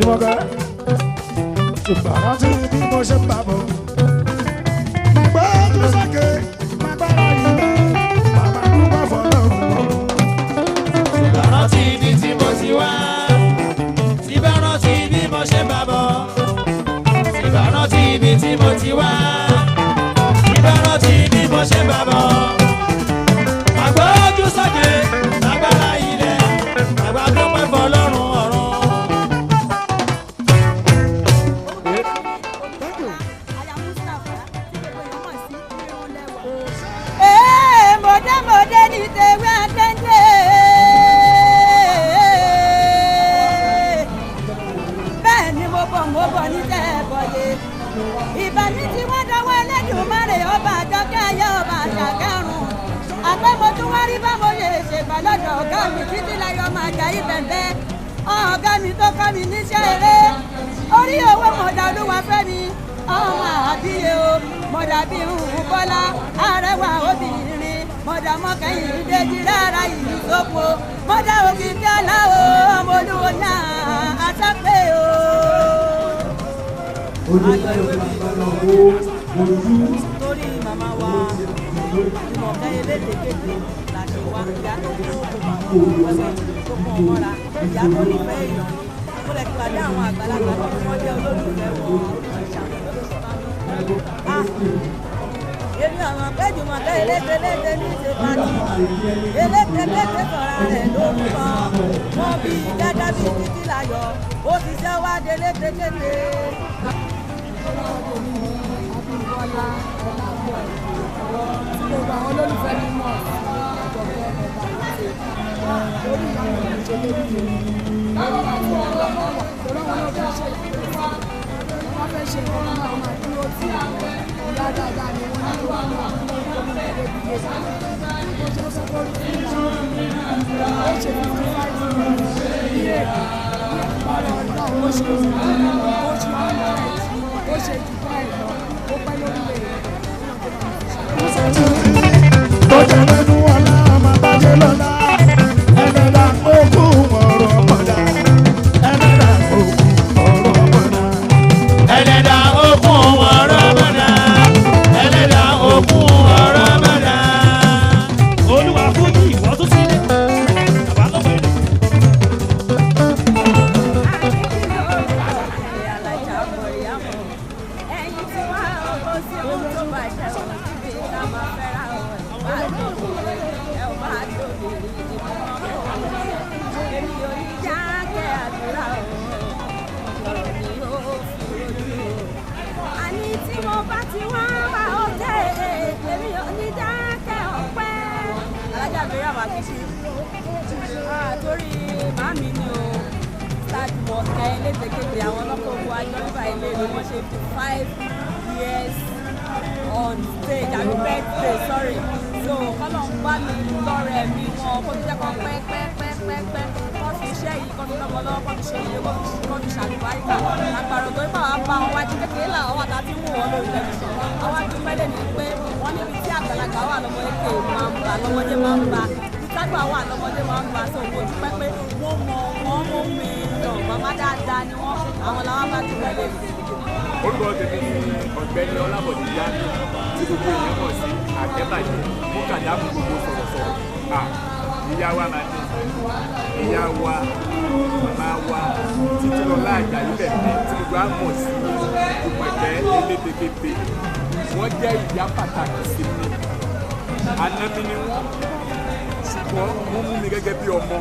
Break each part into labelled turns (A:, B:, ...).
A: Jùmọ̀kẹ́ ṣùgbọ́n rántí bí mo ṣe ń bàbọ̀. Màgbẹ́ tó sókè, màgbára ilẹ̀, màmá dúpẹ́ fọlọ́run.
B: Ṣùgbọ́n rántí ibi tí mo ti wá. Síbẹ̀ rántí bí mo ṣe ń bàbọ̀. Síbẹ̀ rántí ibi tí mo ti wá. Síbẹ̀ rántí bí mo ṣe ń bàbọ̀. Màgbẹ́ ojú sókè, màgbára ilẹ̀, màgbá dúpẹ́ fọlọ́run ọ̀run.
C: Mọ̀dé ní tèwé àtẹ́ńdé. Bẹ́ẹ̀ ni mo bọ̀ ní tẹ́ẹ̀bọ̀yé. Ìbàní tí wọ́n dánwọ́ Ẹlẹ́dùmarè ọba àjọkẹ́ ayé ọba àjàkẹ́rùn. Àpẹ́ mo tún wá rí bá mo lè ṣègbà lọ́dọ̀ ọ̀gá mi títí láyọ̀ máa jà yí bẹ̀bẹ̀. Ọ̀gá mi tó kọ́ mi níṣẹ́ eré. Orí owó mọ̀dà olúwa fẹ́ mi. Ọmọ àbíyè o, mọ̀dà bí ń Bọ́lá, arẹwà obìnrin. Mọ̀dà mọ́kẹ́yìn ìdèjì rárá yìí sóko. Mọ̀dà òkìkí aláwọ̀ ọmọ olúwo náà àtàpẹ́ o. Torí màmá wa ìmọ̀kẹ́ elédèkéde làṣẹ wa ìyá tó kó ọ̀sẹ̀ tó kọ́ ọmọra ìyá tó nífẹ̀ẹ́ èèyàn ni. Mo lè pàdé àwọn àgbàlagbà tó wọ́n jẹ́ olólùfẹ́ wọn. Èmi àwọn akẹ́jùmọ̀kẹ́ elédèlédè ní ṣe pàtì. Elédèlédè sọ̀rọ̀ rẹ̀ lórúkọ. Wọ́n bí gẹ́gẹ́ bí títí láyọ̀. Ó ti ṣẹ́ wá délédèlédè.
D: Abímbọ́lá Ọlábọ̀ tí gbogbo àwọn olólùfẹ́ mi mọ̀ àjọpẹ́ ọba àti lórí ìlànà ìṣẹ̀lẹ̀ ìlú lórí àti ọlọ́mọ ìṣòro wọn ló fẹ́ ṣe ìgbésí wọ́n fẹ́ ṣe ìwọ́n máa máa dúró tí àwọn ìyá dáadáa ni wọ́n ní wọ́n máa dúró tó ní ilé ìgbé sáà ó ṣe sọ pé ó ṣe 55 ilé ìpàdé ọ̀dọ́ ó ṣe ó ṣe 100 ó ṣe jù báyìí lọ ó pẹ́ lórílẹ̀ èdè.
A: Tọ́jà lẹ́nu ọ̀la máa bàjẹ́ lọ́la. Ẹlẹ́dà okùn ọ̀rọ̀ mọ̀dà. Ẹlẹ́dà okùn ọ̀rọ̀ mọ̀dà.
B: Ẹlẹ́dà okùn ọ̀rọ̀ mọ̀dà. Ẹlẹ́dà okùn ọ̀rọ̀ mọ̀dà. Olúwa fújì ìwọ tún sílé. Bàbá tó fẹ́.
C: Torí màmí ni o Jùmọ̀kẹ́ elédèkéde àwọn ọlọ́pàá ogun ajọ́nìbà ilé ìwé wọ́n ṣe 5 years on stage àbí birthday sorry so kọ́lọ̀ ń bá mi lọ́rẹ̀ mi wọn kó tó jẹ́ kó pẹ́pẹ́pẹ́pẹ́ kó fi iṣẹ́ yìí kó fi lọ́mọ lọ́wọ́ kó fi ṣe iye kó fi ṣàlùbáríkà àgbàrò tó ń bá wa bá wọn wájú kékeré làwọn wà láti mú wọn lórí tẹlifíṣàn àwọn adúpẹ́lẹ̀ ní pé wọ́n níbi tí àgbàlagbà wà lọ́mọdé máa ń bá lọ́mọdé máa ń bá tágbà wà lọ́mọdé máa ń bá so kò dúpẹ́ pé wọ́n mọ wọ́n mú mi yàn màmá dáadáa ni wọ́n àwọn làwọn bá dúpẹ́ lé.
E: Orúkọ tèmi ni Ọ̀gbẹ́ni Ọlábọ̀dé Yá tí gbogbo èèyàn mọ̀ sí Àkẹ́bàjẹ́ mú kàdámù gbogbo sọ̀rọ̀sọ̀rọ̀ ìyá wa máa ní ìyá wa màmá wa títí lọ́lá Àjàyí bẹ̀rẹ̀ tí gbogbo á mọ̀ sí Jùmọ̀kẹ́ elédèkéde wọ́n jẹ́ ìyá pàtàkì sí mi àná mi ni wọ́n ṣùgbọ́n wọ́n mú mi gẹ́gẹ́ bí ọmọ.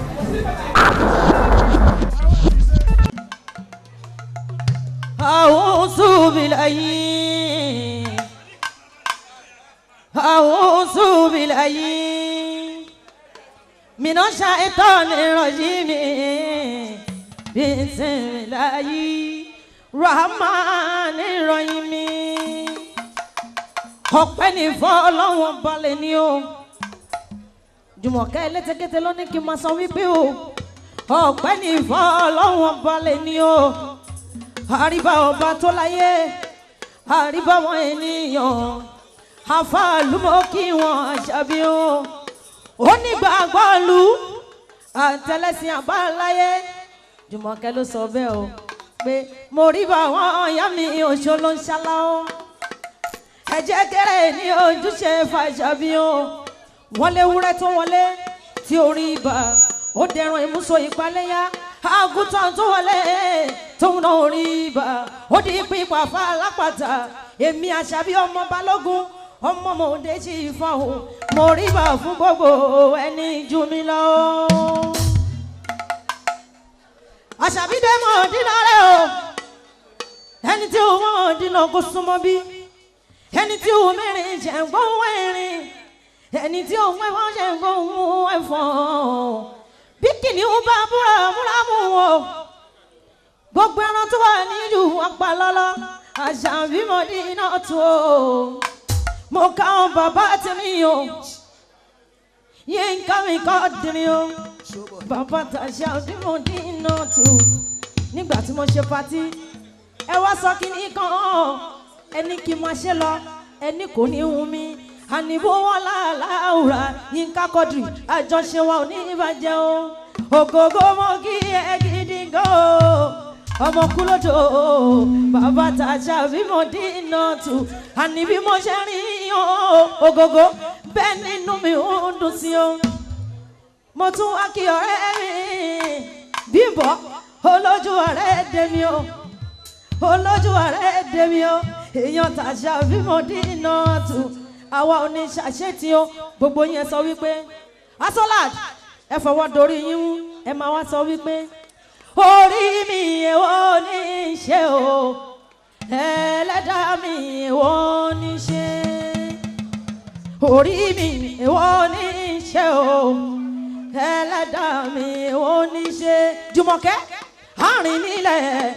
F: أعوذ بالله من الشيطان الرجيم بسم الله الرحمن الرحيم ọpẹ́ ní fún Ọlọ́run balẹ̀ ni o Jùmọ̀kẹ́ elédèkéde ló ní kí n máa sọ wípé o ọpẹ́ ní fún Ọlọ́run balẹ̀ ni o àríbá ọba tó láyé àríbá wọn ènìyàn àfàlùmọ́ kí wọ́n àṣàbí o onígbàgbọ́ lu àtẹlẹsìn àbáláyé Jùmọ̀kẹ́ ló sọ bẹ́ẹ̀ o pé mo rí bá wọn ìyá mi òṣò ló ń ṣálá o ẹ̀jẹ̀ kéré ní ojúṣe fàṣàbí o wọ́n lé wúrẹ́ tó wọlé tí orí ibà ó dẹrùn ìmúso ìpaléyà àgùntàn tó wọlé tóun náà orí ibà ó di pípa fálápàtà èmi àṣàbí ọmọ balógun ọmọ mòde sí ìfọ̀hún mo rí bá fún gbogbo ẹni jù mí lọ. àṣàbí dé mọ̀ dínà rẹ̀ o ẹni tí ó mọ̀ dínà kó súnmọ́ bí ẹni tí ó mẹ́rin ṣe ń gbóhùn ẹ̀rín ẹni tí ó mẹ́fọ́ ṣe ń gbóhùn ẹ̀fọ́ bí kìnìún bá búra múra mú o gbogbo ẹran tó wà nílùú apalọ́lọ́ àṣàbí mọ̀ dínà tó o mo káwọn bàbá tèmi o yín ká mi kọ́ dìrín o bàbá tàṣàbí mọ̀ dínà tó nígbà tí mo ṣe patí ẹ wá sọ kíní kan ẹni kí n máa ṣe lọ ẹni kò ní hun mi àníbó wọn láàláwùrà Yínká Quadri àjọṣe wa ò ní ìbàjẹ́ o ògógó mọ́ kí ẹ gidi gan o ọmọ kú lódò bàbá Tàṣàbí mọ̀ dínà tù àní bí mo ṣe rìn o ògógó bẹ́ẹ̀ nínú mi ò dùn sí o mo tún wá kí ọ̀rẹ́ mi Bímbọ́ olójú ọ̀rẹ́ dèmi o olójú ọ̀rẹ́ dèmi o èèyàn Tàṣàbí mọ̀ dínà tù àwa ò ní ṣàṣetì o gbogbo yẹn sọ wípé Asolad ẹ fọwọ́ dorí yín mú ẹ máa wá sọ wípé orí mi èwo ní í ṣe o ẹlẹ́dàá mi èwo ní í ṣe orí mi èwo ní í ṣe o ẹlẹ́dàá mi èwo ní í ṣe Jùmọ̀kẹ́ àárín nílẹ̀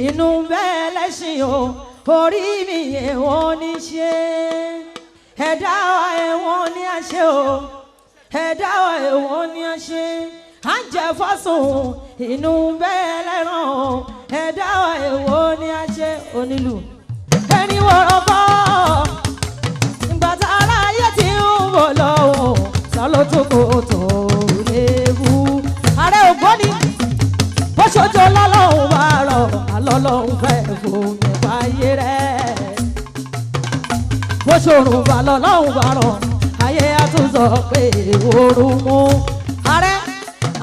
F: inú bẹ́ẹ̀ lẹ́sìn o orí mi èwo ní í ṣe ẹ̀dá ẹ̀wọ̀n ní a ṣe o ẹ̀dá ẹ̀wọ̀n ní a ṣe à ń jẹ fọ́sùn inú bẹ́ẹ̀ lẹ́ràn ẹ̀dá ẹ̀wọ̀n ní a ṣe onílù ẹni wọ̀rọ̀ bọ́ ìgbà tá aráyé ti ń bọ̀ lọ́wọ́ sálọ́ tó kò tó léwu ààrẹ ògbóni bó ṣojú ọlọ́lọ́hún bá rọ̀ alọ́lọ́hún fẹ́ fún mi fàyè rẹ̀ bó ṣòrùn bá lọ́lọ́hún bá rọ̀ ayé àtúnṣọ pé ooru mú ààrẹ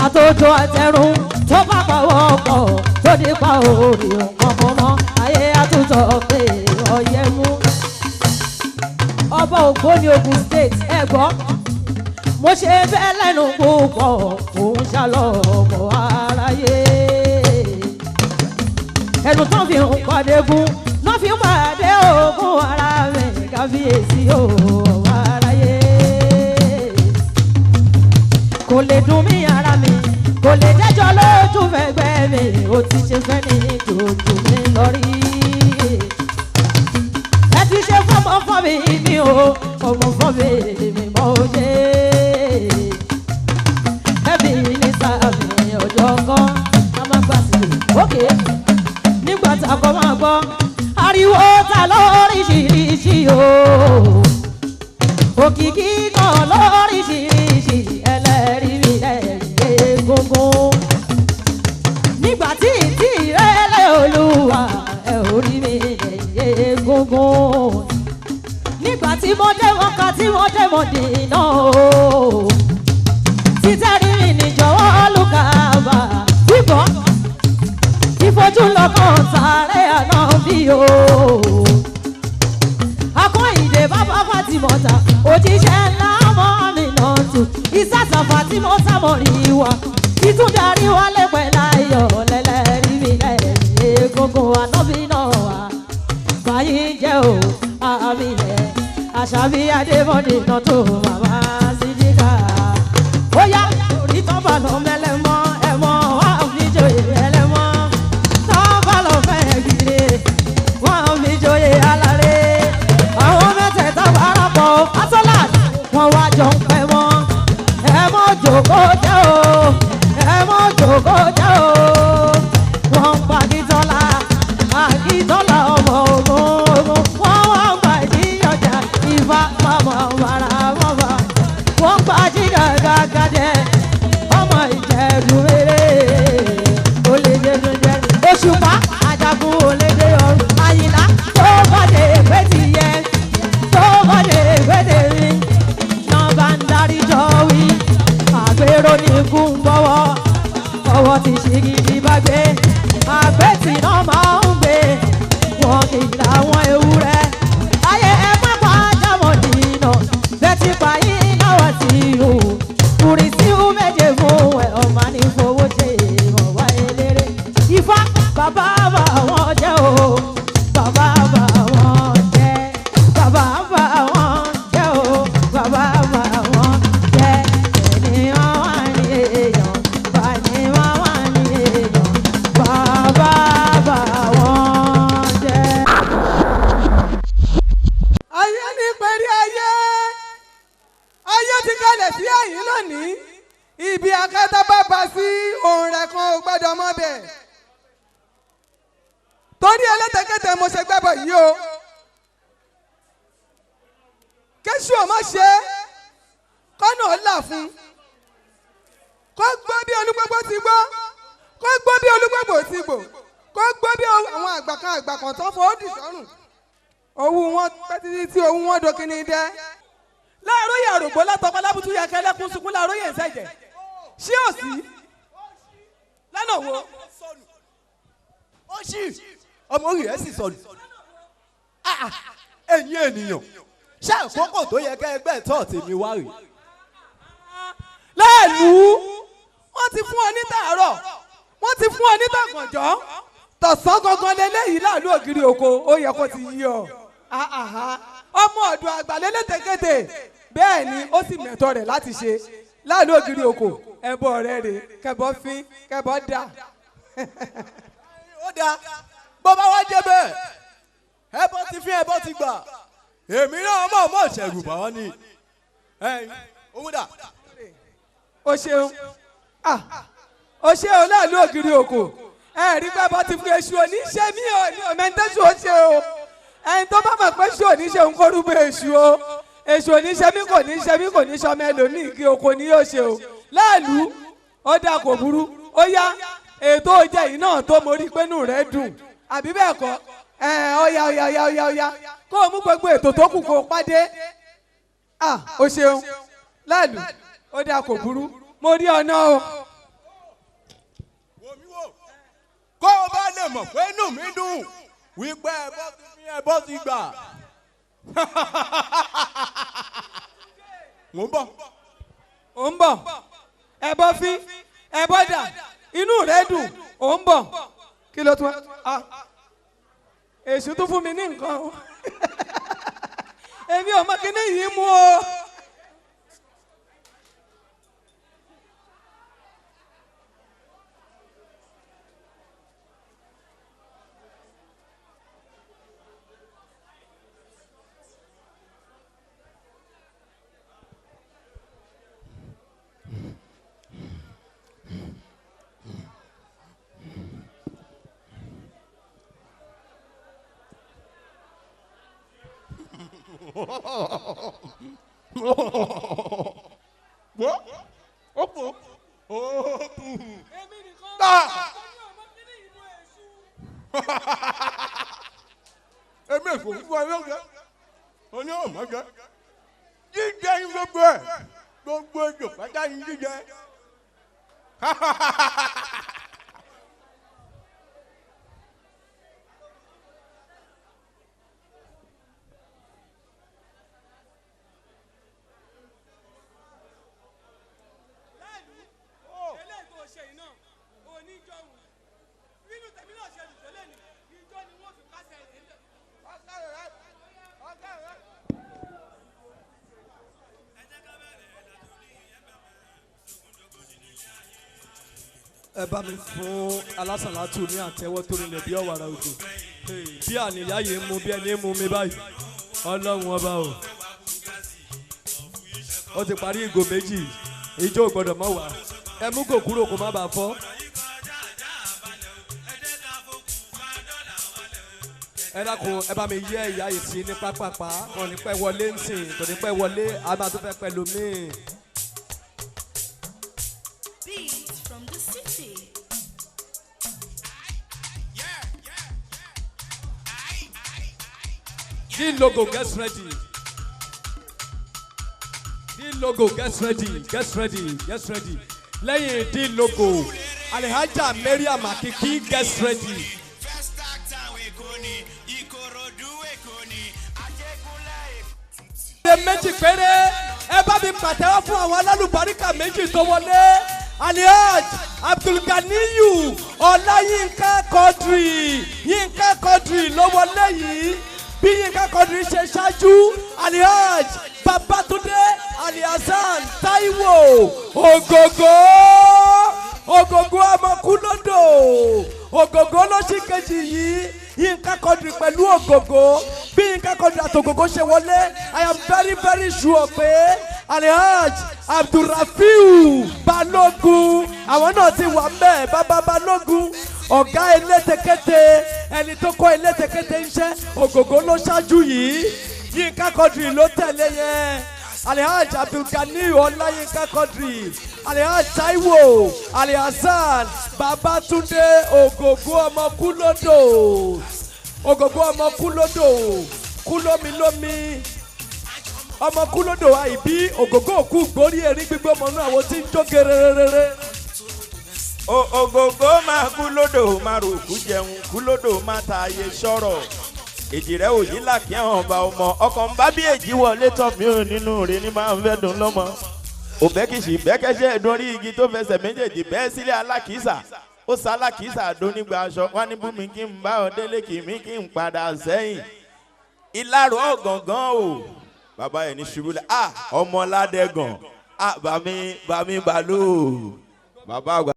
F: àtòjọ àtẹrùn tó bá pàwọ́ pọ̀ tó dípa orí nǹkan mọ́ ayé àtúnṣọ pé ọyẹ́ mú. ọba Ògbóni Ògùn state ẹ gbọ́ mo ṣe bẹ́ẹ̀ lẹ́nu púpọ̀ òun ṣàlọ́ ọmọ aráyé ẹnu tó fi ń pàdé gún náà fi ń pàdé ògùn ara rẹ̀ kábíyèsí ọmọ aráyé kò lè dùn mí ara mi kò lè jẹ́jọ́ lójú fẹ́gbẹ́ mi ó ti ṣe fẹ́ ní jòjò mi lórí ẹ ti ṣe fọmọ fọ mi mi o ọmọ fọ mi mi mọ òye ẹbí ní sáàmì ọjọ́ kan a máa gbà sí òkè nígbà tá a kọ́ máa gbọ́ ariwo ta lóríṣiríṣi o òkìkí kan lóríṣiríṣi ẹlẹ́rìí mi lẹ́yìn egungun nígbà tí ìtì rẹ́lẹ̀ Olúwa ẹ̀ orí mi lẹ́yìn egungun nígbà tí mo dé wọn kan tí mo dé mo dènà o títẹ́rí mi níjọ̀wọ́ lùkàbà bíbọ́ ìfojú lọ́kàn sáré àná bí o akọ́yìndé bàbá Fátímọ́tà òjíṣẹ́ ńlá mọ́ mi náà tù ìsàsà Fátímọ́tà mọ̀ rí wa ìtúndarí wálé pẹ̀lú ayọ̀ lẹ́lẹ́rìí mi lẹ́yìn egungun ànábì náà wá báyìí jẹ́ o àmì ẹ̀ Àṣàbí Adémọ́dé náà tó màmá Sídíkà ó yá orí tán bá lọ mẹ́lẹ́mọ́ ẹ̀mọ́ wá fi joyè ẹlẹ́mọ́ tán bá lọ fẹ́ gidi wọ́n fi joyè aláré àwọn mẹ́tẹ̀ẹ̀ta parapọ̀ Asolad wọ́n wá jọ ń pẹ́ mọ́ ẹ̀mọ́ jòkó jẹ́ o ẹ̀mọ́ jòkó jẹ́ o wọ́n pa Akíntọ́lá ọmọ Ògún wọ́n wá ń pa ìdíyọjà Ifá pamọ́ wàrà mọ́fà wọ́n pa jígàgàgàdẹ ọmọ Ìjẹ̀bú lọ́wọ́ ti ṣe gidi bá gbé àgbẹ̀tì náà máa ń gbé wọn kì í làwọn ewúrẹ́ ayé ẹ má pa jámọ̀ dìínà bẹ́tí payín náà wá sí o kùrì sí u méje fún ẹ ọmọ ní fowó ṣe ìwọ̀nba eléré ifá bàbá bà wọ́n jẹ́ o bàbá bà wọ́n jẹ́ bàbá bà wọ́n jẹ́ o bàbá bà wọ́n jẹ́ ẹni wọ́n wà ní èèyàn bá ní wọ́n wà ní èèyàn bàbá bà wọ́n jẹ́.
G: ayé ní pẹ̀lú ayé ti kalẹ̀ sí ẹ̀yìn lónìí ibi akátá bá bá sí ohun rẹ̀ kan ò gbọ́dọ̀ mọ́ bẹ̀. torí ẹlẹ́tẹ̀kẹ́tẹ̀ mo ṣe gbẹ́bọ̀ yìí o kéṣù ò má ṣe kọ́nà ó là fún kó gbọ́ bí olúgbogbo ti gbọ́ kó gbọ́ bí olúgbogbo ti gbò kó gbọ́ bí àwọn àgbàkan tó fọ́ ó dì sọ́rùn owó wọn pẹ́ títí tí owó wọn dókínní dẹ́. láàárọ̀ yà rògbò látọ̀pá lábùtú yà kẹlẹ́kùn sunkún láàárọ̀ yà ń sẹ̀jẹ̀ ṣé ò sí lánàá wo.
B: ó ṣì ọmọ orí ẹ̀ sì sọnù ẹ̀yin ènìyàn ṣé àkókò tó yẹ kẹ́ ẹgbẹ́ tọ́ tèmi wá rè.
G: láàlú wọ́n ti fún ọ ní tàárọ̀ wọ́n ti fún ọ ní tàgànjọ́ tọ̀sán gangan lélẹ́yìí láàlú ògiri oko ó yẹ kó ti yí ọ. ọmọ ọ̀dọ̀ àgbà lélẹ́tẹ̀kẹ́tẹ̀ bẹ́ẹ̀ ni ó sì mẹ̀tọ́ rẹ̀ láti ṣe láàlú ògiri oko ẹbọ rẹ̀ rè kẹbọ fín kẹbọ dà.
B: ó dáa bó bá wá jẹ́ bẹ́ẹ̀ ẹbọ ti fín ẹbọ ti gbà èmi náà mọ̀ ṣẹ̀rù bá wọn ni òun dà.
G: o ṣeun o ṣe o láàlú ògiri oko ẹ rí pé bá ti fún èṣù oníṣẹ́ mi ò ní ọ̀mẹ́ntẹ́sù ó ṣe o ẹni tó bá mọ̀ pé èṣù oníṣẹ́ ń kórúbọ èṣù o èṣù oníṣẹ́ mi kò ní ṣe mi kò ní ṣọmọ ẹlòmíì kí oko ni yóò ṣe o láàlú ó dà kò burú ó yá ètò ìjẹ yìí náà tó mo rí pé inú rẹ̀ dùn àbí bẹ́ẹ̀ kọ́ ọ̀yà kó o mú gbogbo ètò tó kù kó o pàdé o ṣeun láàlú ó dà kò burú mo rí ọ̀nà o.
B: kó o bá lè mọ̀ pé inú mi dùn wípé ẹbọ ti fi ẹbọ ti gbà. mo ń bọ̀.
G: ò ń bọ̀ ẹbọ fín ẹbọ dà inú rẹ̀ dùn ò ń bọ̀ kí ló tún èṣù tún fún mi ní nǹkan o èmi ò mọ kíní yìí mú o.
B: èmi èkó fún ẹ lọ́gẹ́ oní ọ̀mọ́gẹ́ jíjẹ yín gbogbo ẹ̀ gbogbo ejò pátá yín jíjẹ.
H: ẹ bá mi fún alásàlátù ní àtẹ́wọ́ tó rinlẹ̀ bí ọ̀wàrà òjò bí àníyá yìí ń mu bí ẹni ń mu mi báyìí ọlọ́run ọba o ó ti parí ìgò méjì ìjọ ò gbọ́dọ̀ mọ́ wá ẹ mú kò kúrò kó má bàa fọ́. ẹ dákun ẹ bá mi yẹ ìyá yìí sí ní pápápá kò ní pẹ́ wọlé ń sìn kò ní pẹ́ wọlé a máa tó fẹ́ pẹ́ lómi. The logo gets ready. The logo gets ready. Gets ready. Gets ready. Lẹ́yìn the logo Alhaja Mariam Akiki gets ready. Méjì péré ẹ bá mi pàtẹ́wọ́ fún àwọn alálùbáríkà méjì tó wọlé. Alhaj Abdulganiyu Ọláyínká Quadri, Yínká Quadri ló wọlé yìí. Bí Yínká Quadri ṣe ṣáájú, Alhaj Babatunde Alhassan Taiwo Ògògó ọmọkúlódò, Ògògó ló ṣì kejì yìí. Yínká Quadri pẹ̀lú Ògògó. Bí Yínká Quadri àtògògó ṣe wọlé, I am very very sure pé Alhaj Abdulrafiu Balógun àwọn náà ti wà mẹ́ bàbá Balógun ọ̀gá elétekéte ẹni tó kọ́ elétekéte ń ṣe Ògògó ló ṣáájú yìí. Yínká Quadri ló tẹ̀lé yẹn. Alhaj Abdulganiyu Ọláyínká Quadri, Alhaj Taiwo Alhassan Babatunde Ògògó ọmọkúlódò, Ògògó ọmọkúlódò kúlómilómi ọmọkúlódò àìbí Ògògó òkú gbórí erin gbígbó mọ́nú àwọn tí ń jó gererere.
I: Ògògó máa kúlódò máa rò kú jẹun kúlódò máa ta ayé sọ̀rọ̀. Èjì rẹ̀ òyìn làkí àwọn ọba ọmọ ọkàn bá bí èjì wọlé tọ̀ mí ò nínú rẹ̀ ní máa ń fẹ́ dùn lọ́mọ. Òbẹ́kìsì bẹ́kẹ́sẹ́ ẹ̀dùn igi tó fẹsẹ̀ méjèèjì bẹ́ẹ̀ sílẹ̀ alákìísà ó sa alákìísà àdó nígbà aṣọ wá ní bùnmi kí n bá ọ délé kì mí kí n padà sẹ́yìn. Ìlàrọ̀ ọ̀gàngán o bàbá ẹ̀ ní ṣubú lẹ̀ ọmọ ládẹ́gàn bàmí balò bàbá àgbà.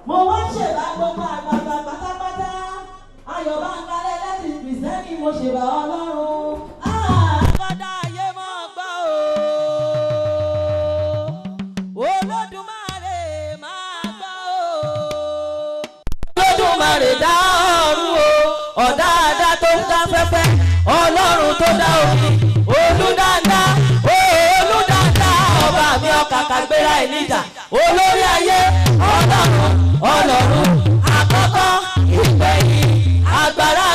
F: Mo wá ṣèbá gbogbo àgbààgbà pátápátá ayọ̀ bá ń kalẹ̀ lẹ́sìn kìrìsìtẹ́nì mo ṣèbá Ọlọ́run. Àbádá ayé mọ́ gbọ́ o, Olódùmarè máa gbọ́ o. Olódùmarè dá ọ̀run o, ọ̀dáadá tó ń dá fẹ́fẹ́, Ọlọ́run tó dá omi, olùdáńdá, ọba mi ọ̀kàkà gbéra ẹ̀ níjà, olórí ayé, Ọlọ́run àkọ́kọ́ ìgbẹ̀yìn agbára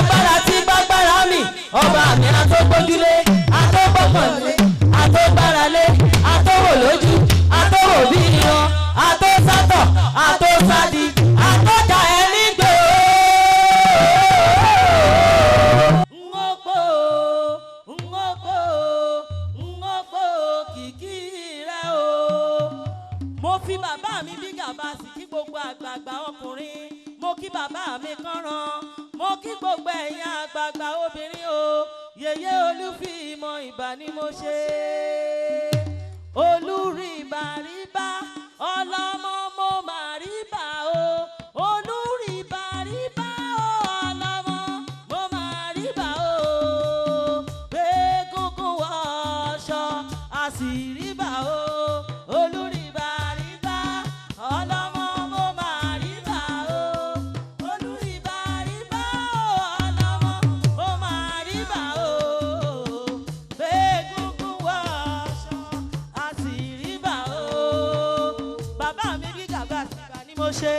F: tí gbàgbára mi ọba mi àtọ́gbójúlé àtọ́gbọ́kànlé àtọ́gbáralé àtọ́wò lójú àtọ́wò bí iyan àtọ́sátọ̀ àtọ́sádì àtọ́jà ẹni gbé ngógbó kìkì rẹ o. Mo fi bàbá mi bí gàba sí kí gbogbo àgbààgbà ọkùnrin, mo kí bàbá mi kànràn, mo kí gbogbo ẹ̀yin àgbààgbà obìnrin o. Yèyé Olúfìmọ̀ ìbà ni mo ṣe. Olúrìbàrìbà ọlọ́mọ mo máa rí bà o. Olúrìbàrìbà ọlọ́mọ mo máa rí bà o. Gbégúngún wọṣọ a sì rí bà o. Olúrìbàrìbà ọlọ́mọ mo máa rí bà o. Olúrìbàrìbà ọlọ́mọ mo máa rí bà o. Gbégúngún wọṣọ a sì rí bà o. Bàbá mi bí gàgbà sígbà ni mo ṣe.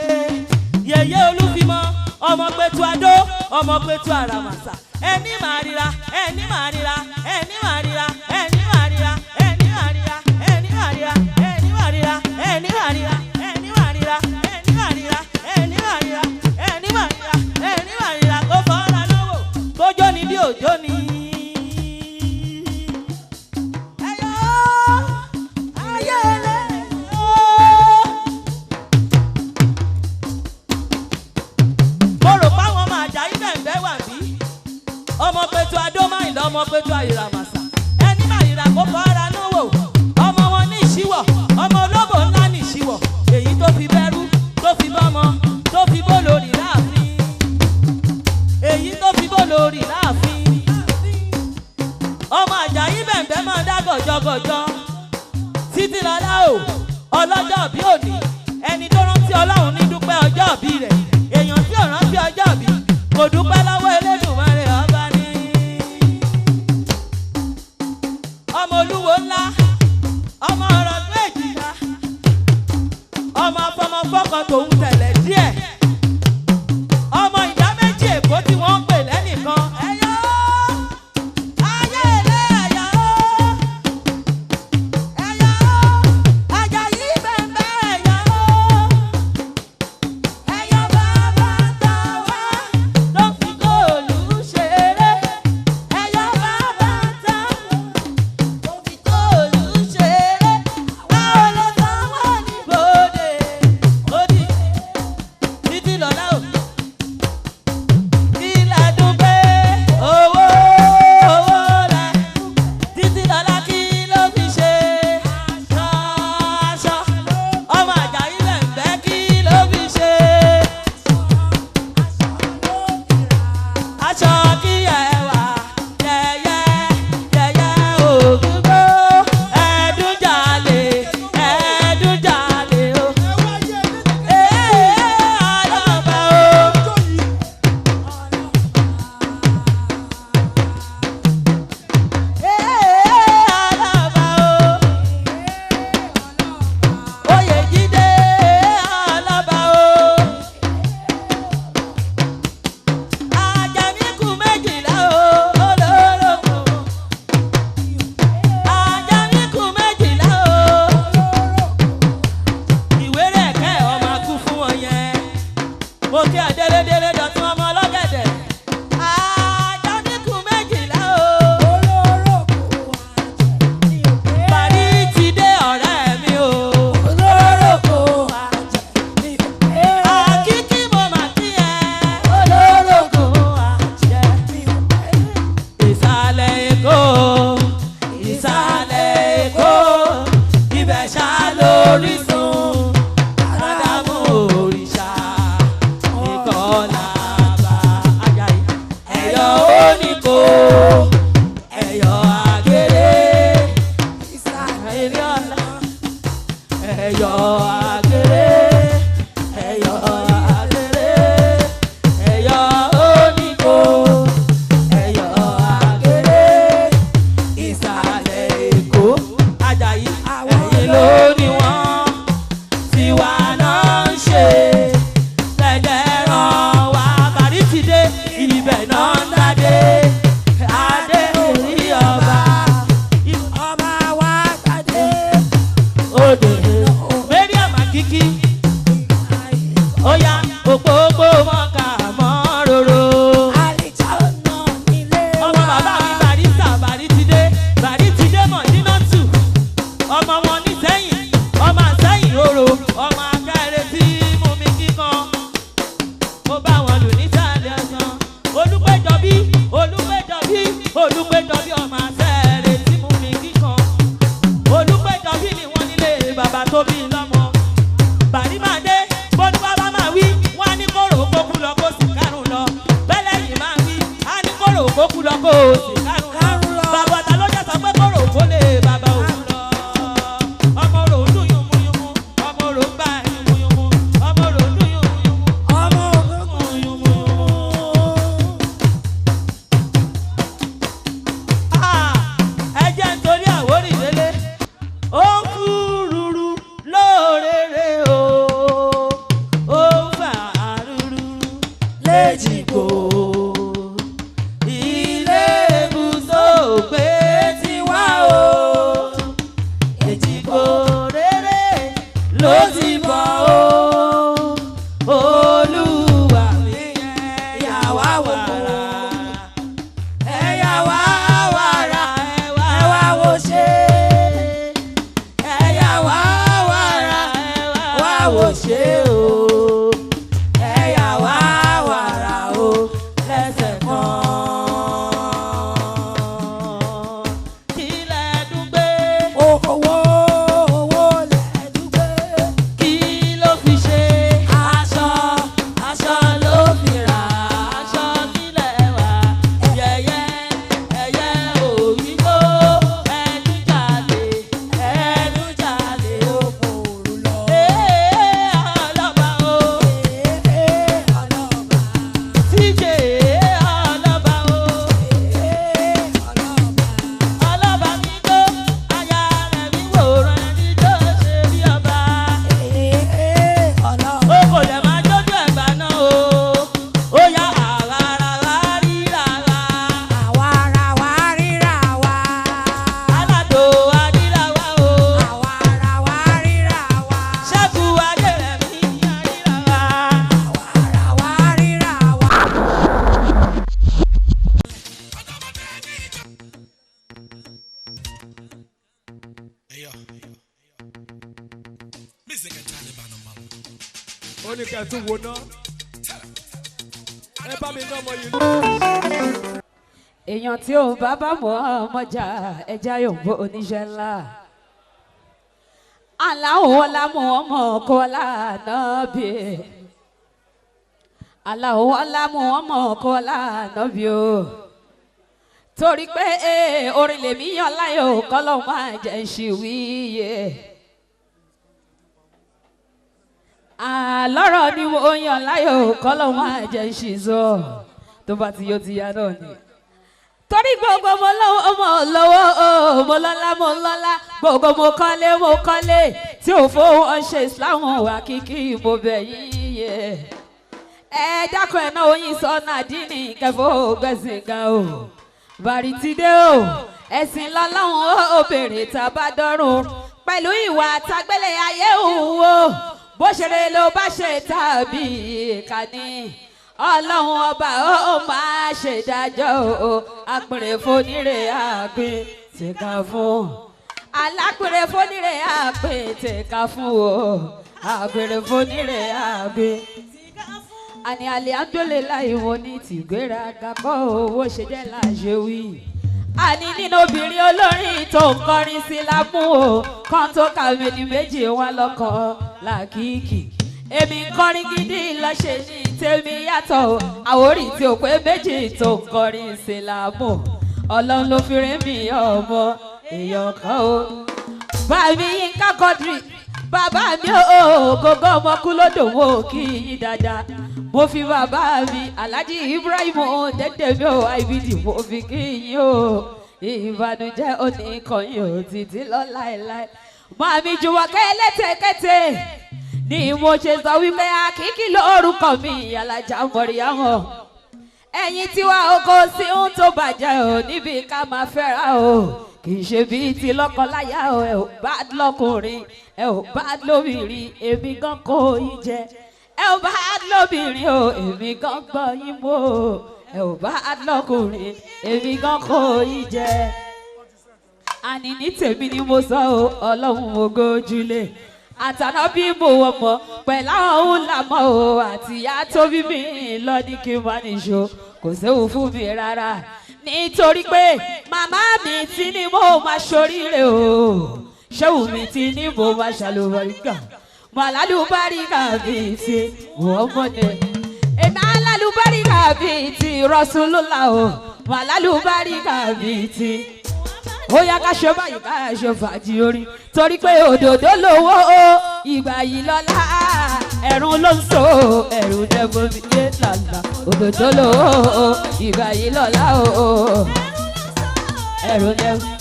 F: Yèyé Olúfìmọ̀ ọmọ Pẹ̀tù Adó ọmọ Pẹ̀tù Àràmàsà ẹni máa ríra ẹni máa ríra ẹni máa ríra ẹni máa ríra ẹni máa ríra ẹni máa ríra ẹni máa ríra ẹni máa ríra ẹni máa ríra ẹni máa ríra ẹni máa ríra ẹni máa ríra ẹni máa ríra kó fọ́ra lọ́wọ́ kójó ni bí òjó ni. Ẹyọ ayé lè yọ. Mo rò páwọn ọmọ Àjàyí bẹ̀ǹbẹ̀ wà bí ọmọ Pẹ̀tù Adó máa ń lọ ọmọ Pẹ̀tù Àràmàsà ẹni máa ríra kó fọ́ra lọ́wọ́ ọmọ wọn ní ìṣíwọ̀ ọmọ olóbò ńlá ní ìṣíwọ̀ èyí tó fi bẹ́rú tó fi bọ́mọ tó fi bó lórí láàfin èyí tó fi bó lórí láàfin ọmọ Àjàyí bẹ̀ǹbẹ̀ máa dá gọ̀jọ̀gọ̀jọ̀ títí lọ́lá o ọlọ́jọ́ bí òní ẹni tó rántí Ọlọ́run ní dúpẹ́ ọjọ́ bí rẹ̀ èèyàn tí ò rántí ọjọ́ bí kò dúpẹ́ lọ́wọ́ Elédùmarè ọba ní. Ọmọ Olúwo ńlá ọmọ ọ̀rọ̀ kan tòun tẹ̀lẹ̀ díẹ̀ ọmọ ìdá méjì èkó tí wọ́n ń pè lẹ́nìkan ẹ̀yọ́ ayé ilé ẹ̀yọ́ ẹ̀yọ́ Àjàyí bẹ̀m̀bẹ̀ ẹ̀yọ́ ẹ̀yọ́ bàbá tàwa ló fi góòlù ṣeré ẹ̀yọ́ bàbá tàwa ló fi góòlù ṣeré àwọn ló sanwó níbodè ó di títí lọ́lá o.
H: ó ní kẹ́ ẹ tún wo ná ẹ bá mi ná ọmọ yìí.
F: èèyàn tí ò bá bá mọ̀ ọmọjà ẹja yóò bó oníṣẹ́ ńlá aláwọ̀ lámú ọmọ kọ́lá náà bí aláwọ̀ lámú ọmọ kọ́lá náà bí o torí pé orin lèmi yàn láyò kọ́lọ́ máa jẹ́ ṣìwíyè àlọ́rọ̀ ni mo yàn láyò kọ́lọ́ máa jẹ́ ṣìṣọ́ tó bá ti yóò ti yá náà ni torí gbogbo mo lọ́wọ́ mo lọ́wọ́ mo lọ́lá mo lọ́lá gbogbo mo kọ́lé tí ò fowó ọṣẹ Islam wà kíkí mo bẹ̀ yíyẹ ẹ dákun ẹ̀ náà oyin sọ́nà àdínì kẹfọ́ gbẹ̀sìn gan o bàrí ti dé o ẹ̀sìn lọ́lọ́run ó bèrè tá a bá dọ́rùn pẹ̀lú ìwà àtàgbélé ayé òwò bó ṣe lè lo bá ṣe tàbí ìkànnì ọlọ́run ọba ó máa ṣèdájọ́ o àpèrè fonírè àgbè tẹ̀ka fún alápèrè fonírè àgbè tẹ̀ka fún o àpèrè fonírè àgbè àní alihamdulilayi wo ní tìgbéraga kọ́ owó ṣe jẹ́ láṣẹ wí àní nínú obìnrin olórin tó ń kọrin sí lámú o kan tó kàwé ní méjì wọn lọ́kọ̀ làkìkì èmi ń kọrin gidi lọ́ṣẹ̀ ní tèmi yàtọ̀ o àwòrì tí ò pé méjì tó ń kọrin sí lámú ọlọ́run ló fi rí mi ọmọ èèyàn kan o bàbí Yínká Quadri bàbá mi ò gógó ọmọ kú lódò wo kí yín dáadáa mo fi bàbá mi Alhaji Ibrahim dẹ́dẹ́ mi ò IBD mo fi kí yín o ìbànújẹ́ oníkànnì ò títí lọ láéláé màmí Jùmọ̀kẹ́ lẹ́tẹ̀kẹ́tẹ̀ ni mo ṣe sọ wípé Àkíkí lórúkọ mi Alájà Mọ̀ríyámọ̀ ẹ̀yin tiwa oko sí ohun tó bàjẹ́ o níbi ká máa fẹ́ra o kì í ṣe bíi ti lọ́kọláya o ẹ ò bá lọ́kùnrin ẹ ò bá lóbìnrin èmi gan kò yín jẹ ẹ ò bá lóbìnrin o èmi gan gbọ́ yín mọ́ o ẹ ò bá lọ́kùnrin èmi gan kò yín jẹ àní ní tèmi ni mo sọ o ọlọ́run mo gójúlé àtàná bí mo wọ̀ mọ́ pẹ̀lú àwọn òun làmọ́ o àti ìyá tó bí mi lọ ní kí n má níṣó kò séwu fún mi rárá nítorí pé màmá mi ti ní mo máa ṣoríire o ṣéwù mi ti ní mo máa ṣàlùbáríkà mo àlálùbáríkà bíi ti wọ́n mọ́ni èmi àlálùbáríkà bíi ti Rasulullah o mo àlálùbáríkà bíi ti ó yá ká ṣe báyìí ká ṣe fàájì orí torí pé òdòdó lówó o ìgbà yìí lọ́lá ẹ̀rùn ló ń so ẹ̀rùn dẹ́gbọ́n mi yé làlà òdòdó lówó o ìgbà yìí lọ́lá o ẹ̀rùn dẹ́gbọ́n.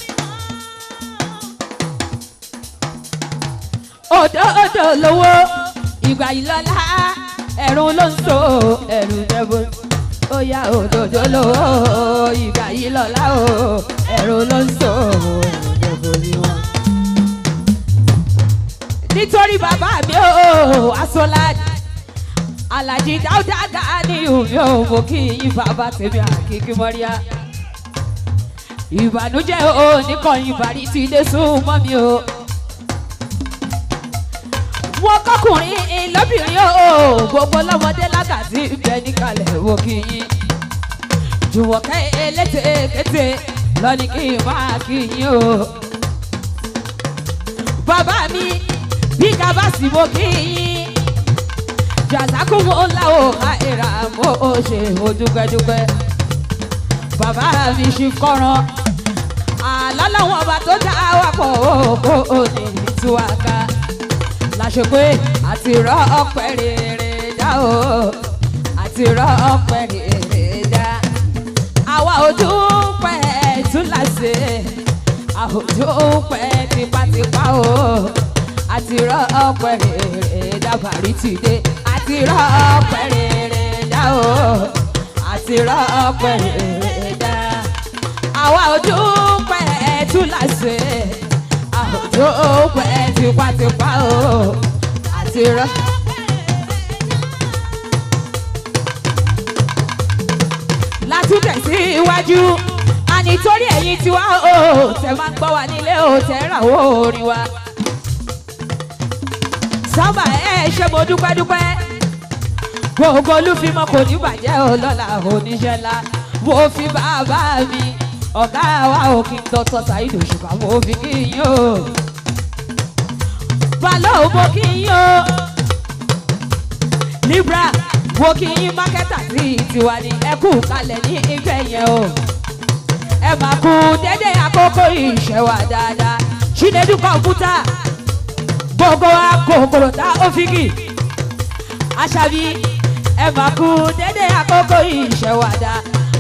F: òdòdó lówó ìgbà yìí lọ́lá ẹ̀rùn ló ń so ẹ̀rùn dẹ́gbọ́n ó yá òdòdó lówó ìgbà yìí lọ́lá o ẹ̀rùn ló ń so ẹ̀rùn dẹ́gbọ́n ni wọ́n. nítorí bàbá mi ò Asoladi Alhaji Dáúdà Ganiyu mi ò mọ kí yín bàbá tèmi Àkíkí Mọ́ríyá ìbànújẹ́ ò níkànnì ìbàrí ti dé sún mọ́ mi o wọ́n kọkùnrin lóbìnrin o gbogbo lọ́mọdé lágàtí ibẹ̀ níkàlẹ̀ wò kí yín Jùmọ̀kẹ́ elétèkété lọ́ni kí n máa kí yín o bàbá mi bí kaba sì mo kí yín jàzákùmù ńlá o àìrà mo ò ṣe mo dúpẹ́dúpẹ́ bàbá mi ṣì kọ́ran àlọ́lọ́wọ́n ọba tó dá wà pọ̀ kó o ní ìtúwàká láṣẹ pé àti rọ ọpẹ́ rere dá o àti rọ ọpẹ́ rere dá àwa ò dúpẹ́ túláṣẹ àwọn ò dúpẹ́ tipátipá o àti rọ ọpẹ́ rere dá bàrí ti dé àti rọ ọpẹ́ rere dá o àti rọ ọpẹ́ rere dá àwa ò dúpẹ́ túláṣẹ àwọn ò dúpẹ́ tipátipá o àti rọ. látúntẹ̀ sí iwájú ànítorí ẹ̀yin tiwa o tẹ máa ń gbọ́ wa nílé o tẹ ń ràwọ́ orin wa sábà ẹ ṣe mo dúpẹ́ gbogbo olúfimọ́ kò ní bàjẹ́ ọlọ́lá oníṣẹ́ ńlá mo fi bàbá mi ọ̀gá wa ò kí n dọ́tọ̀ Saheed Òṣùpá mo fi kí yín o balọ̀ mo kí yín o Libra mo kí yín mákẹ́tà sí tiwa ní ẹ kú kalẹ̀ ní ìgbẹ́ yẹn o ẹ máa kú dédé àkókò ìṣẹ̀wà dáadáa Chinedu kọ̀ǹpútà gbogbo akókòrò tá ó fi kì Àṣàbí ẹ máa kú dédé àkókò ìṣẹ̀wàdà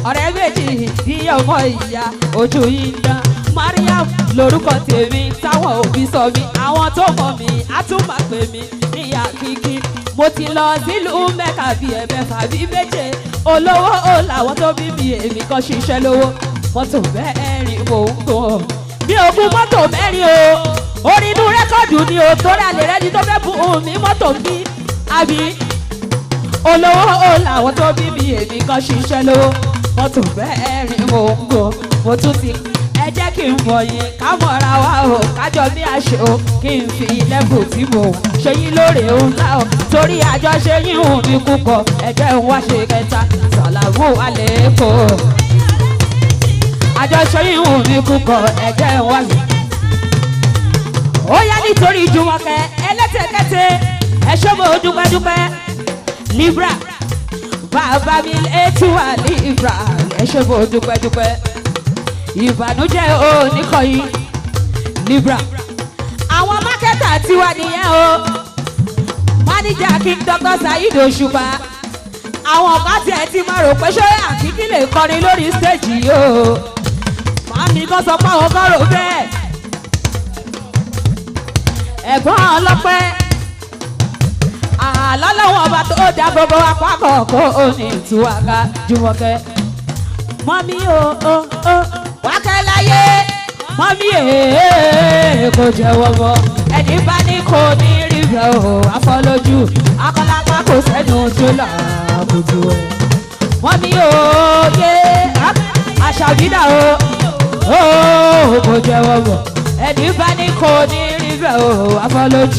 F: ọ̀rẹ́ méjì tí ọmọ ìyá ojú yìí ń dán Mariam lórúkọ tèmi táwọn òbí sọ mí àwọn tó mọ̀ mí á tún máa pè mí níyà kíkí mo ti lọ sílùú Mẹ́kà bíi ẹ̀mẹ́fà bíi méje olówó ó làwọn tó bí mi èmi kan ṣiṣẹ́ lówó mọ́tò mẹ́rin mò ń gbọ́ bí ogún mọ́tò mẹ́rin o orin inú rẹ́kọ̀dù ni o torí àlè rẹ ni tó fẹ́ bu mi mọ́tò bí àbí olówó ó làwọn tó bí mi èmi kan ṣiṣẹ́ lówó mọ́tò mẹ́rin mò ń gbọ́ mo tún ti ẹ jẹ́ kí n mọ̀ yín ká mọ̀ra wa o kájọ bí àṣẹ o kí n fi lẹ́bù tí mo ṣe yín lóore ńlá o torí àjọṣe yín hùn mí púpọ̀ ẹ jẹ́ ń wá ṣe kẹta sàlámù aláìkùm àjọṣe yín hùn mí púpọ̀ ẹ jẹ́ ń wá mi. ó yá nítorí Jùmọ̀kẹ́ ẹlẹ́tẹ̀kẹ́tẹ̀ ẹ ṣé mo dúpẹ́dúpẹ́ Libra bàbá mi létí wà Libra ẹ ṣé mo dúpẹ́dúpẹ́ ìbànújẹ́ oníkọ̀yí Libra àwọn mákẹ́tà tiwa nìyẹn o máníjà King Dr. Saheed Òṣùpá àwọn ọ̀gá tiẹ̀ ti máa rò pé ṣé àkíkí lè kọrin lórí stéèjì yìí o màmí kan sọ pé àwọn kan rò bẹ́ẹ̀ ẹ̀gbọ́n ọlọ́pẹ́ àlọ́lọ́wọ́ ọba tó dá gbogbo apákọ̀ kó o ní ìtúwàká Jùmọ̀kẹ́ mọ́mí o wákẹ́ láyé mọ́mí kò jẹ́wọ́ mọ́ ẹni bá ní kò ní rí bẹ́ẹ̀ o afọlójú akọ́lápá kò sẹ́nu tó là àbùtù o mọ́mí yé Àṣàbídà o kò jẹ́wọ́ mọ́ ẹni bá ní kò ní rí bẹ́ẹ̀ o afọlójú.